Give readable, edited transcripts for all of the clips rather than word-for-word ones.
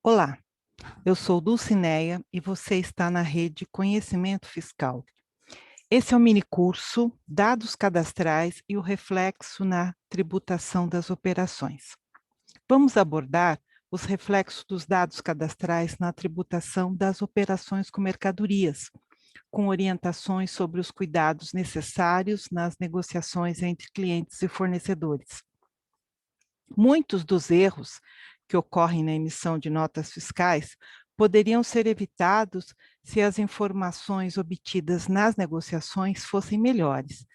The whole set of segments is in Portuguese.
Olá, eu sou Dulcineia e você está na rede Conhecimento Fiscal. Esse é o minicurso Dados Cadastrais e o Reflexo na Tributação das Operações. Vamos abordar os reflexos dos dados cadastrais na tributação das operações com mercadorias, com orientações sobre os cuidados necessários nas negociações entre clientes e fornecedores. Muitos dos erros que ocorrem na emissão de notas fiscais poderiam ser evitados se as informações obtidas nas negociações fossem melhores.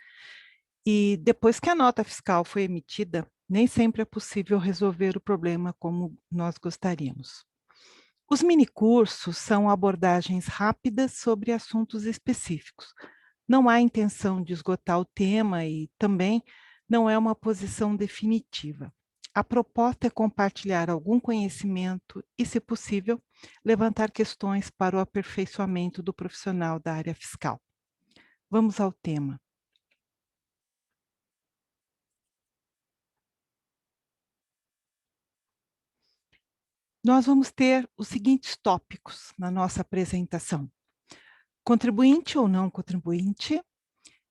E depois que a nota fiscal foi emitida, nem sempre é possível resolver o problema como nós gostaríamos. Os minicursos são abordagens rápidas sobre assuntos específicos. Não há intenção de esgotar o tema e também não é uma posição definitiva. A proposta é compartilhar algum conhecimento e, se possível, levantar questões para o aperfeiçoamento do profissional da área fiscal. Vamos ao tema. Nós vamos ter os seguintes tópicos na nossa apresentação: contribuinte ou não contribuinte,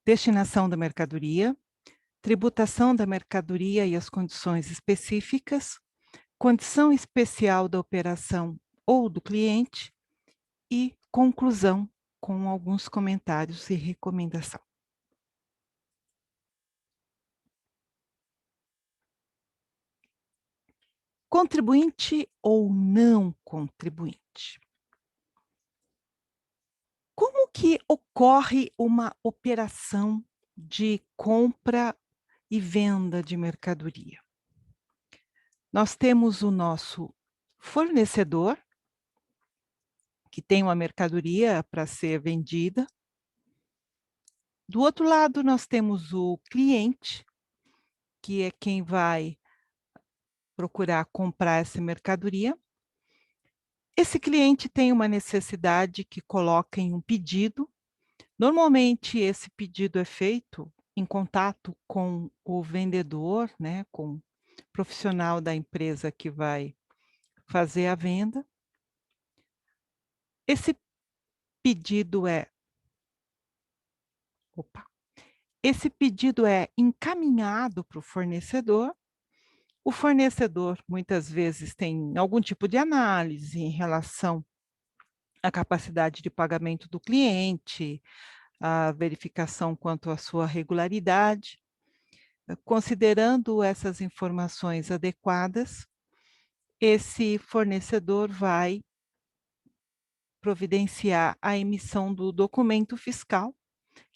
destinação da mercadoria, tributação da mercadoria e as condições específicas, condição especial da operação ou do cliente e conclusão com alguns comentários e recomendação. Contribuinte ou não contribuinte? Como que ocorre uma operação de compra e venda de mercadoria? Nós temos o nosso fornecedor, que tem uma mercadoria para ser vendida. Do outro lado, nós temos o cliente, que é quem vai procurar comprar essa mercadoria. Esse cliente tem uma necessidade que coloca em um pedido. Normalmente, esse pedido é feito em contato com o vendedor, né, com o profissional da empresa que vai fazer a venda. Esse pedido é Esse pedido é encaminhado para o fornecedor. O fornecedor, muitas vezes, tem algum tipo de análise em relação à capacidade de pagamento do cliente, a verificação quanto à sua regularidade. Considerando essas informações adequadas, esse fornecedor vai providenciar a emissão do documento fiscal,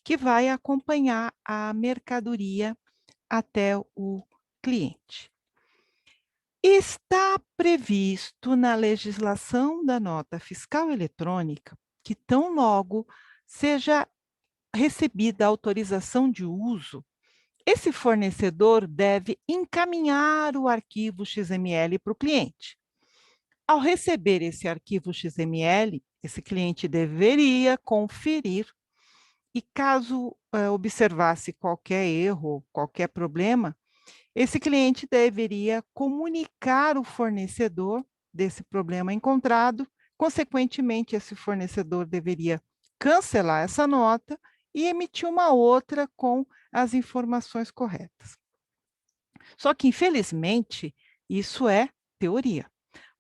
que vai acompanhar a mercadoria até o cliente. Está previsto na legislação da nota fiscal eletrônica que, tão logo seja recebida a autorização de uso, esse fornecedor deve encaminhar o arquivo XML para o cliente. Ao receber esse arquivo XML, esse cliente deveria conferir e, caso observasse qualquer erro, qualquer problema, esse cliente deveria comunicar o fornecedor desse problema encontrado. Consequentemente, esse fornecedor deveria cancelar essa nota e emitir uma outra com as informações corretas. Só que, infelizmente, isso é teoria,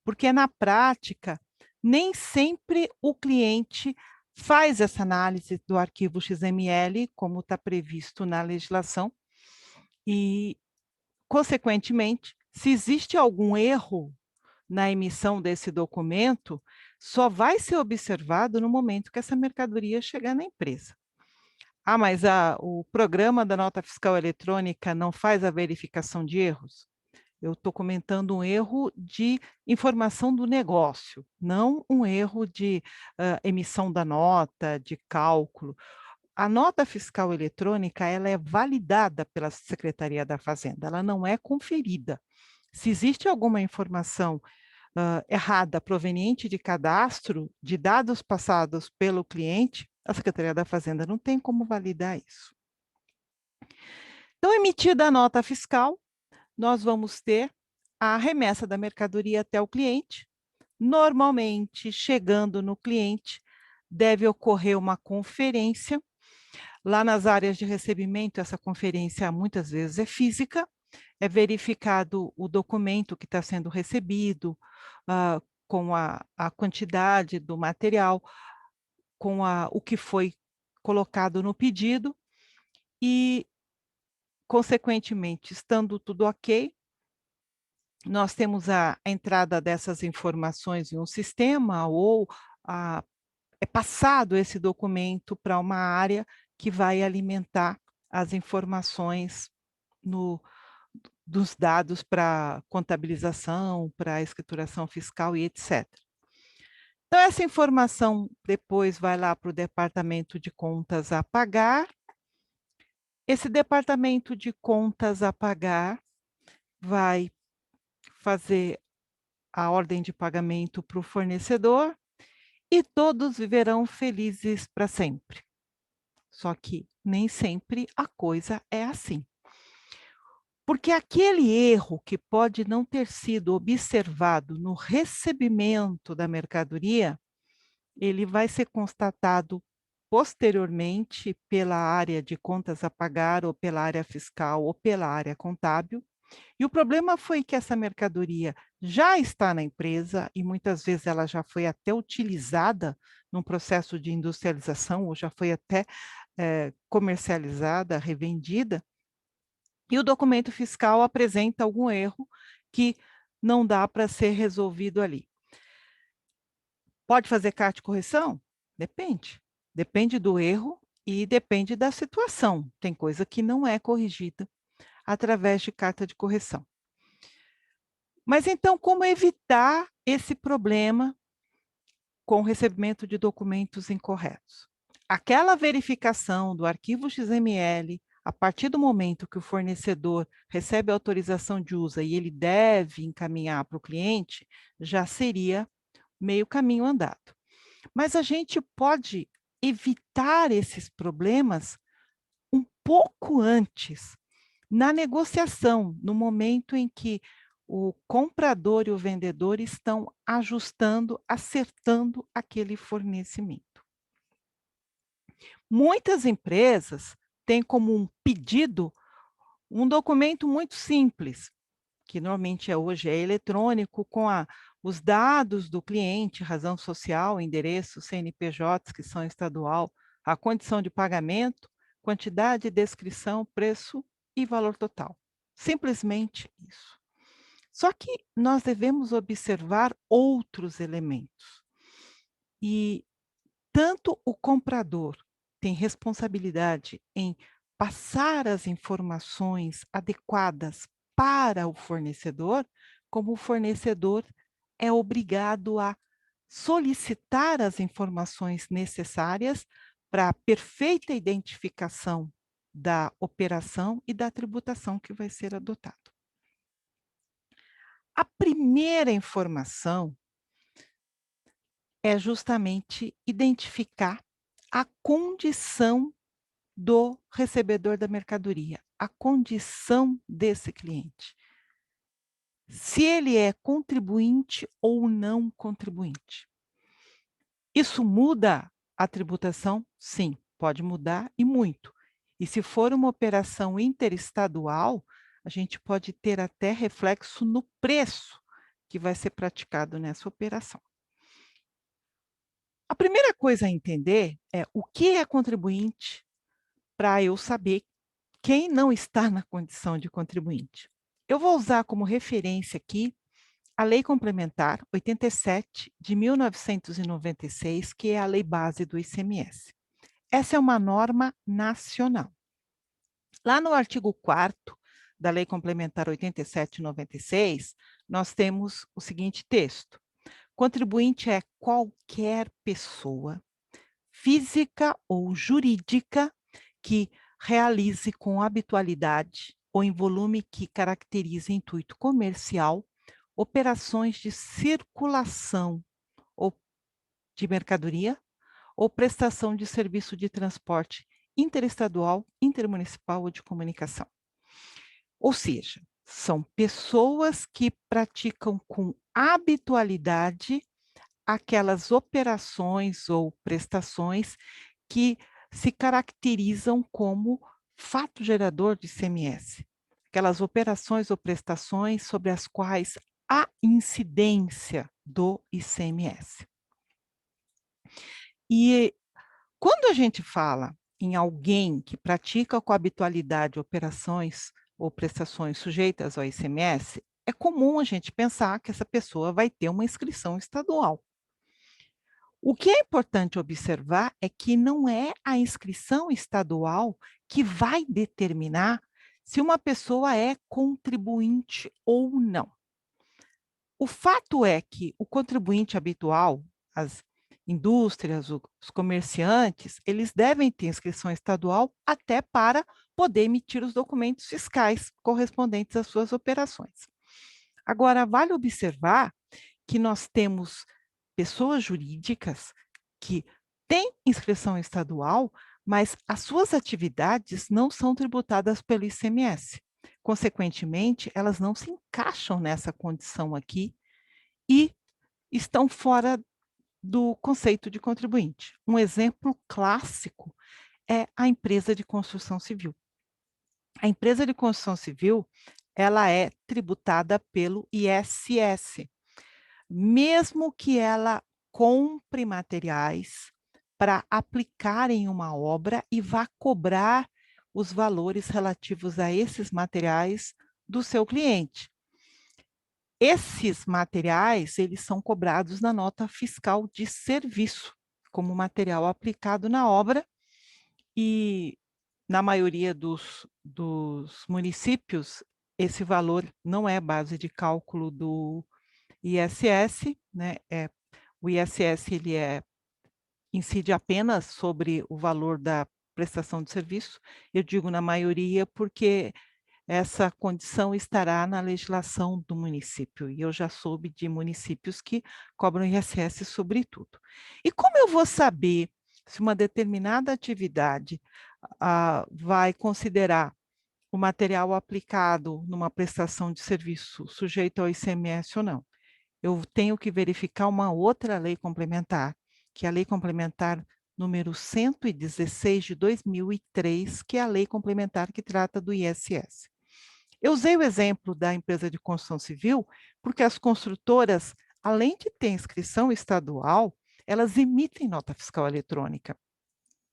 porque na prática, nem sempre o cliente faz essa análise do arquivo XML, como está previsto na legislação, e, consequentemente, se existe algum erro na emissão desse documento, só vai ser observado no momento que essa mercadoria chegar na empresa. Ah, mas o programa da nota fiscal eletrônica não faz a verificação de erros? Eu estou comentando um erro de informação do negócio, não um erro de emissão da nota, de cálculo. A nota fiscal eletrônica, ela é validada pela Secretaria da Fazenda, ela não é conferida. Se existe alguma informação errada proveniente de cadastro de dados passados pelo cliente, a Secretaria da Fazenda não tem como validar isso. Então, emitida a nota fiscal, nós vamos ter a remessa da mercadoria até o cliente. Normalmente, chegando no cliente, deve ocorrer uma conferência. Lá nas áreas de recebimento, essa conferência muitas vezes é física, é verificado o documento que está sendo recebido, com a quantidade do material, com o que foi colocado no pedido e, consequentemente, estando tudo ok, nós temos a entrada dessas informações em um sistema ou a é passado esse documento para uma área que vai alimentar as informações no dos dados para contabilização, para escrituração fiscal e etcétera. Então essa informação depois vai lá para o departamento de contas a pagar. Esse departamento de contas a pagar vai fazer a ordem de pagamento para o fornecedor e todos viverão felizes para sempre. Só que nem sempre a coisa é assim. Porque aquele erro que pode não ter sido observado no recebimento da mercadoria, ele vai ser constatado posteriormente pela área de contas a pagar, ou pela área fiscal, ou pela área contábil. E o problema foi que essa mercadoria já está na empresa e muitas vezes ela já foi até utilizada num processo de industrialização, ou já foi até comercializada, revendida, e o documento fiscal apresenta algum erro que não dá para ser resolvido ali. Pode fazer carta de correção? Depende. Depende do erro e depende da situação. Tem coisa que não é corrigida através de carta de correção. Mas então, como evitar esse problema com o recebimento de documentos incorretos? Aquela verificação do arquivo XML, a partir do momento que o fornecedor recebe a autorização de uso e ele deve encaminhar para o cliente, já seria meio caminho andado. Mas a gente pode evitar esses problemas um pouco antes, na negociação, no momento em que o comprador e o vendedor estão ajustando, acertando aquele fornecimento. Muitas empresas têm como um pedido um documento muito simples, que normalmente hoje é eletrônico, com os dados do cliente, razão social, endereço, CNPJs, que são estadual, a condição de pagamento, quantidade, descrição, preço e valor total. Simplesmente isso. Só que nós devemos observar outros elementos. E tanto o comprador tem responsabilidade em passar as informações adequadas para o fornecedor, como o fornecedor é obrigado a solicitar as informações necessárias para a perfeita identificação da operação e da tributação que vai ser adotado. A primeira informação é justamente identificar a condição do recebedor da mercadoria, a condição desse cliente. Se ele é contribuinte ou não contribuinte. Isso muda a tributação? Sim, pode mudar e muito. E se for uma operação interestadual, a gente pode ter até reflexo no preço que vai ser praticado nessa operação. A primeira coisa a entender é o que é contribuinte para eu saber quem não está na condição de contribuinte. Eu vou usar como referência aqui a Lei Complementar 87 de 1996, que é a lei base do ICMS. Essa é uma norma nacional. Lá no artigo 4º da Lei Complementar 87 de 96, nós temos o seguinte texto: contribuinte é qualquer pessoa, física ou jurídica, que realize com habitualidade ou em volume que caracterize intuito comercial operações de circulação ou de mercadoria ou prestação de serviço de transporte interestadual, intermunicipal ou de comunicação. Ou seja, são pessoas que praticam com habitualidade aquelas operações ou prestações que se caracterizam como fato gerador de ICMS. Aquelas operações ou prestações sobre as quais há incidência do ICMS. E quando a gente fala em alguém que pratica com habitualidade operações ou prestações sujeitas ao ICMS, é comum a gente pensar que essa pessoa vai ter uma inscrição estadual. O que é importante observar é que não é a inscrição estadual que vai determinar se uma pessoa é contribuinte ou não. O fato é que o contribuinte habitual, as indústrias, os comerciantes, eles devem ter inscrição estadual até para poder emitir os documentos fiscais correspondentes às suas operações. Agora, vale observar que nós temos pessoas jurídicas que têm inscrição estadual, mas as suas atividades não são tributadas pelo ICMS. Consequentemente, elas não se encaixam nessa condição aqui e estão fora do conceito de contribuinte. Um exemplo clássico é a empresa de construção civil. A empresa de construção civil, ela é tributada pelo ISS, mesmo que ela compre materiais para aplicar em uma obra e vá cobrar os valores relativos a esses materiais do seu cliente. Esses materiais, eles são cobrados na nota fiscal de serviço, como material aplicado na obra, e na maioria dos municípios, esse valor não é base de cálculo do ISS, né? O ISS incide apenas sobre o valor da prestação de serviço. Eu digo na maioria porque essa condição estará na legislação do município, e eu já soube de municípios que cobram ISS sobre tudo. E como eu vou saber se uma determinada atividade vai considerar o material aplicado numa prestação de serviço sujeito ao ICMS ou não? Eu tenho que verificar uma outra lei complementar, que é a Lei Complementar número 116 de 2003, que é a lei complementar que trata do ISS. Eu usei o exemplo da empresa de construção civil, porque as construtoras, além de ter inscrição estadual, elas emitem nota fiscal eletrônica.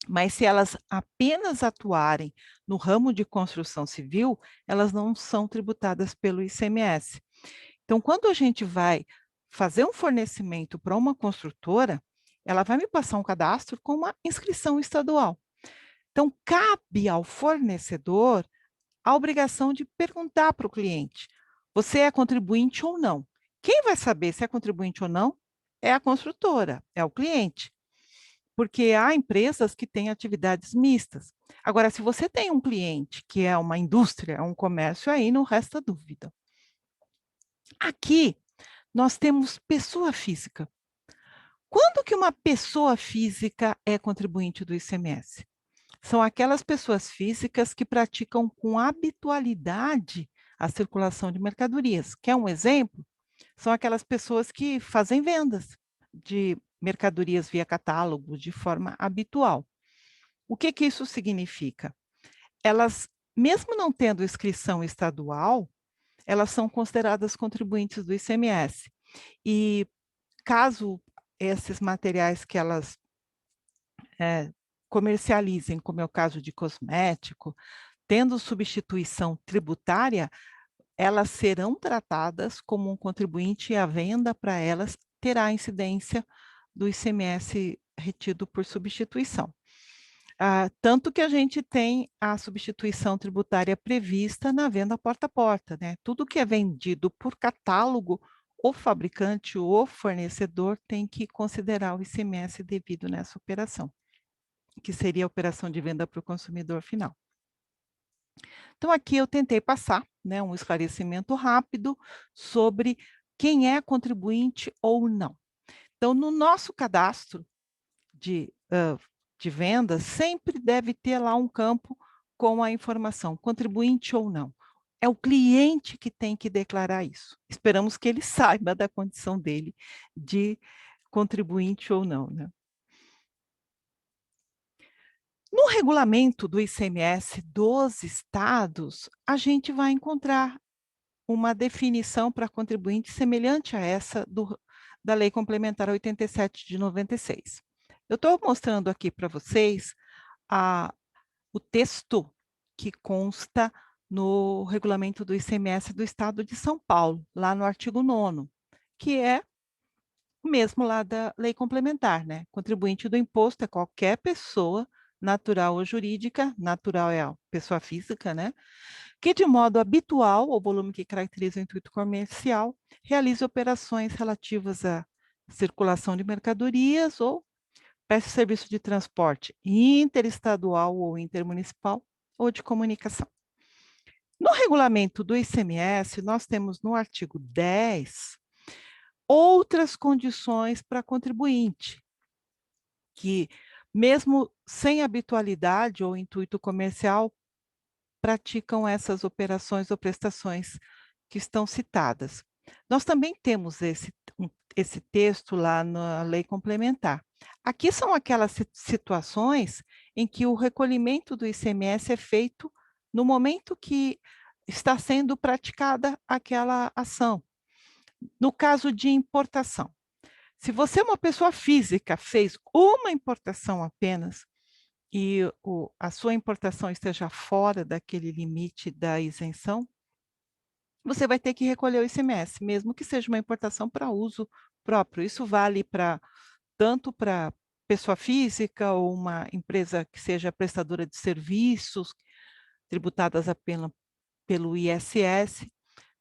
Mas se elas apenas atuarem no ramo de construção civil, elas não são tributadas pelo ICMS. Então, quando a gente vai fazer um fornecimento para uma construtora, ela vai me passar um cadastro com uma inscrição estadual. Então, cabe ao fornecedor a obrigação de perguntar para o cliente: você é contribuinte ou não? Quem vai saber se é contribuinte ou não é a construtora, é o cliente, porque há empresas que têm atividades mistas. Agora, se você tem um cliente que é uma indústria, é um comércio, aí não resta dúvida. Aqui, nós temos pessoa física. Quando que uma pessoa física é contribuinte do ICMS? São aquelas pessoas físicas que praticam com habitualidade a circulação de mercadorias. Quer um exemplo? São aquelas pessoas que fazem vendas de mercadorias via catálogo de forma habitual. O que que isso significa? Elas, mesmo não tendo inscrição estadual, elas são consideradas contribuintes do ICMS. E caso esses materiais que elas comercializem, como é o caso de cosmético, tendo substituição tributária, elas serão tratadas como um contribuinte e a venda para elas terá incidência do ICMS retido por substituição. Tanto que a gente tem a substituição tributária prevista na venda porta a porta, né? Tudo que é vendido por catálogo, o fabricante ou fornecedor tem que considerar o ICMS devido nessa operação, que seria a operação de venda para o consumidor final. Então, aqui eu tentei passar, né, um esclarecimento rápido sobre quem é contribuinte ou não. Então, no nosso cadastro de vendas, sempre deve ter lá um campo com a informação, contribuinte ou não. É o cliente que tem que declarar isso. Esperamos que ele saiba da condição dele de contribuinte ou não, né? No regulamento do ICMS dos estados, a gente vai encontrar uma definição para contribuinte semelhante a essa da Lei Complementar 87 de 96. Eu estou mostrando aqui para vocês a, o texto que consta no regulamento do ICMS do Estado de São Paulo, lá no artigo 9º, que é o mesmo lá da lei complementar, né? Contribuinte do imposto é qualquer pessoa, natural ou jurídica, natural é a pessoa física, né? Que de modo habitual, o volume que caracteriza o intuito comercial, realiza operações relativas à circulação de mercadorias ou preste serviço de transporte interestadual ou intermunicipal ou de comunicação. No regulamento do ICMS, nós temos no artigo 10 outras condições para contribuinte, que mesmo sem habitualidade ou intuito comercial, praticam essas operações ou prestações que estão citadas. Nós também temos esse texto lá na lei complementar. Aqui são aquelas situações em que o recolhimento do ICMS é feito no momento que está sendo praticada aquela ação. No caso de importação, se você é uma pessoa física, fez uma importação apenas, e a sua importação esteja fora daquele limite da isenção, você vai ter que recolher o ICMS, mesmo que seja uma importação para uso próprio. Isso vale tanto para pessoa física ou uma empresa que seja prestadora de serviços, tributadas apenas pelo ISS.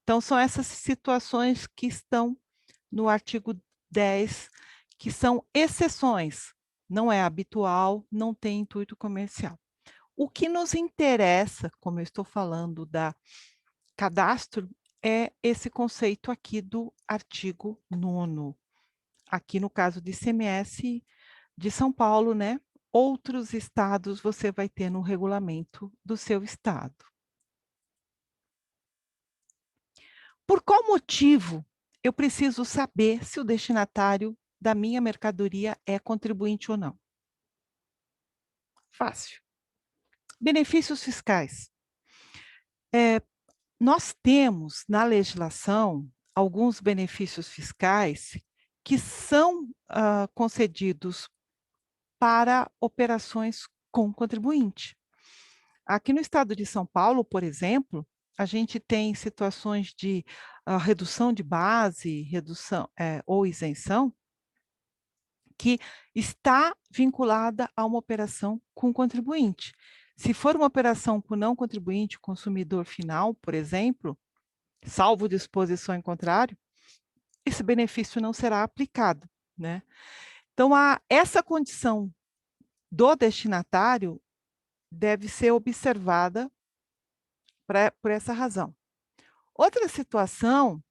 Então, são essas situações que estão no artigo 10, que são exceções. Não é habitual, não tem intuito comercial. O que nos interessa, como eu estou falando da cadastro, é esse conceito aqui do artigo 9º. Aqui no caso de ICMS de São Paulo, né? Outros estados você vai ter no regulamento do seu estado. Por qual motivo eu preciso saber se o destinatário da minha mercadoria é contribuinte ou não? Fácil. Benefícios fiscais. Nós temos na legislação alguns benefícios fiscais que são concedidos para operações com contribuinte. Aqui no estado de São Paulo, por exemplo, a gente tem situações de redução de base, redução ou isenção, que está vinculada a uma operação com contribuinte. Se for uma operação com não contribuinte, consumidor final, por exemplo, salvo disposição em contrário, esse benefício não será aplicado, né? Então, essa condição do destinatário deve ser observada por essa razão. Outra situação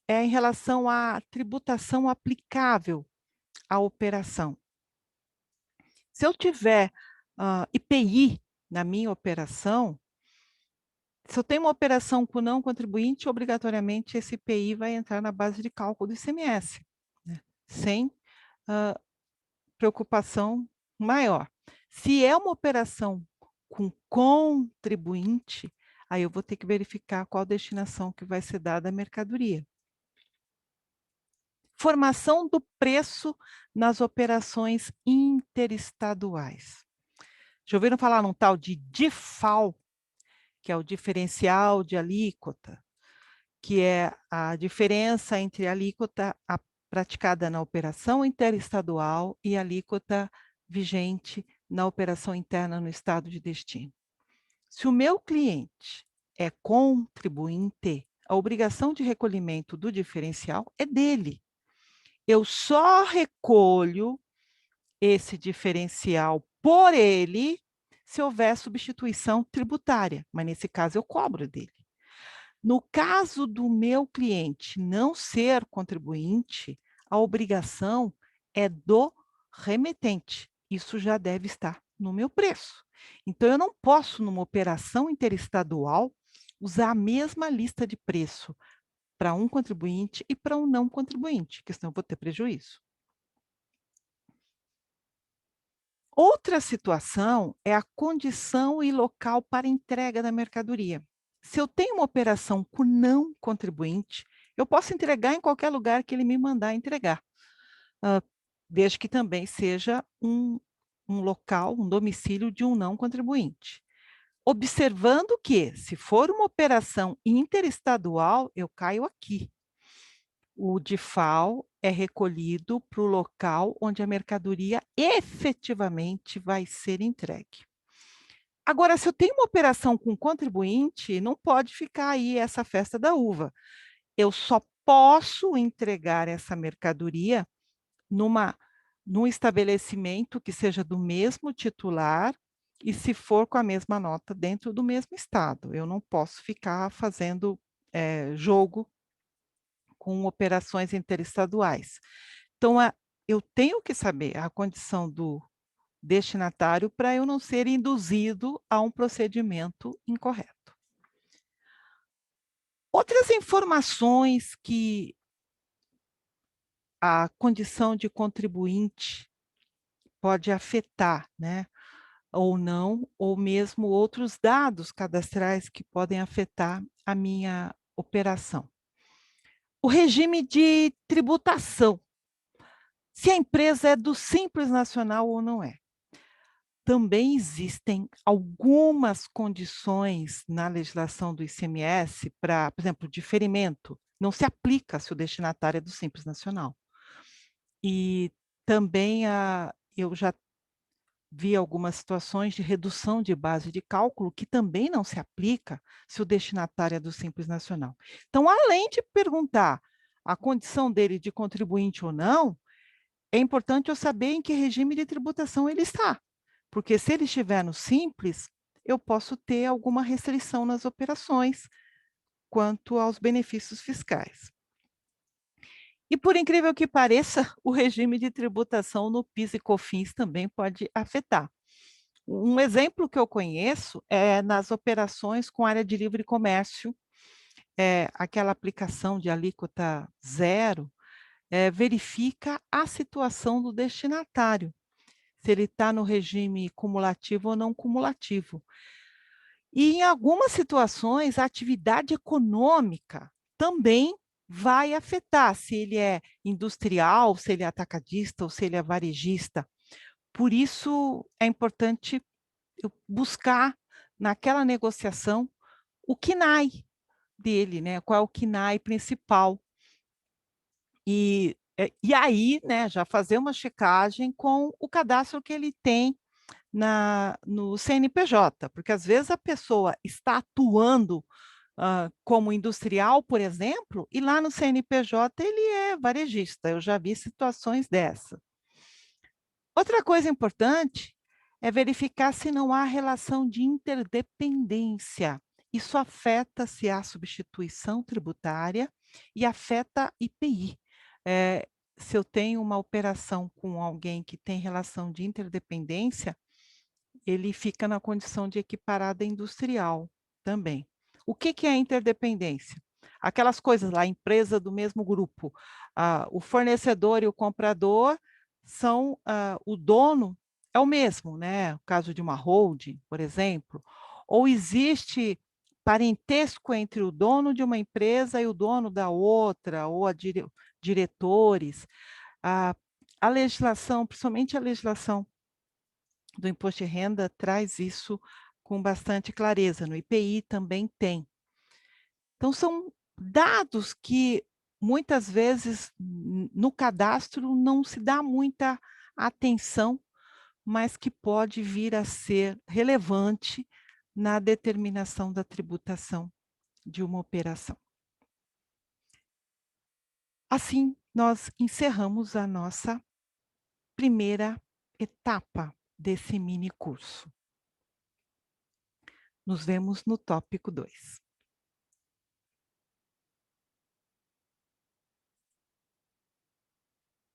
é em relação à tributação aplicável à operação. Se eu tiver IPI na minha operação, se eu tenho uma operação com não contribuinte, obrigatoriamente esse IPI vai entrar na base de cálculo do ICMS, né? Sem preocupação maior. Se é uma operação com contribuinte, aí eu vou ter que verificar qual destinação que vai ser dada à mercadoria. Formação do preço nas operações interestaduais. Já ouviram falar num tal de DIFAL, que é o diferencial de alíquota, que é a diferença entre a alíquota praticada na operação interestadual e a alíquota vigente na operação interna no estado de destino. Se o meu cliente é contribuinte, a obrigação de recolhimento do diferencial é dele. Eu só recolho esse diferencial por ele se houver substituição tributária, mas nesse caso eu cobro dele. No caso do meu cliente não ser contribuinte, a obrigação é do remetente. Isso já deve estar no meu preço. Então, eu não posso, numa operação interestadual, usar a mesma lista de preço para um contribuinte e para um não contribuinte, porque senão eu vou ter prejuízo. Outra situação é a condição e local para entrega da mercadoria. Se eu tenho uma operação com não contribuinte, eu posso entregar em qualquer lugar que ele me mandar entregar, hã, desde que também seja um local, um domicílio de um não contribuinte. Observando que, se for uma operação interestadual, eu caio aqui. O DIFAL é recolhido para o local onde a mercadoria efetivamente vai ser entregue. Agora, se eu tenho uma operação com contribuinte, não pode ficar aí essa festa da uva. Eu só posso entregar essa mercadoria numa num estabelecimento que seja do mesmo titular e se for com a mesma nota dentro do mesmo estado. Eu não posso ficar fazendo, jogo com operações interestaduais. Então, eu tenho que saber a condição do destinatário para eu não ser induzido a um procedimento incorreto. Outras informações que a condição de contribuinte pode afetar, né, ou não, ou mesmo outros dados cadastrais que podem afetar a minha operação. O regime de tributação, se a empresa é do Simples Nacional ou não é. Também existem algumas condições na legislação do ICMS para, por exemplo, diferimento, não se aplica se o destinatário é do Simples Nacional. E também eu já vi algumas situações de redução de base de cálculo que também não se aplica se o destinatário é do Simples Nacional. Então, além de perguntar a condição dele de contribuinte ou não, é importante eu saber em que regime de tributação ele está, porque se ele estiver no Simples, eu posso ter alguma restrição nas operações quanto aos benefícios fiscais. E por incrível que pareça, o regime de tributação no PIS e COFINS também pode afetar. Um exemplo que eu conheço é nas operações com área de livre comércio, aquela aplicação de alíquota zero, verifica a situação do destinatário, se ele está no regime cumulativo ou não cumulativo. E em algumas situações, a atividade econômica também vai afetar, se ele é industrial, se ele é atacadista ou se ele é varejista. Por isso é importante eu buscar naquela negociação o KNAI dele, né, qual é o KNAI principal. E aí, né, já fazer uma checagem com o cadastro que ele tem no CNPJ, porque às vezes a pessoa está atuando, como industrial, por exemplo, e lá no CNPJ ele é varejista, eu já vi situações dessa. Outra coisa importante é verificar se não há relação de interdependência. Isso afeta se há substituição tributária e afeta IPI. Se eu tenho uma operação com alguém que tem relação de interdependência, ele fica na condição de equiparada industrial também. O que que é interdependência? Aquelas coisas lá, empresa do mesmo grupo, o fornecedor e o comprador são, o dono é o mesmo, né, o caso de uma holding, por exemplo, ou existe parentesco entre o dono de uma empresa e o dono da outra, ou a diretores. A a legislação, principalmente a legislação do imposto de renda traz isso com bastante clareza, no IPI também tem. Então são dados que muitas vezes no cadastro não se dá muita atenção, mas que pode vir a ser relevante na determinação da tributação de uma operação. Assim, nós encerramos a nossa primeira etapa desse mini curso. Nos vemos no tópico 2.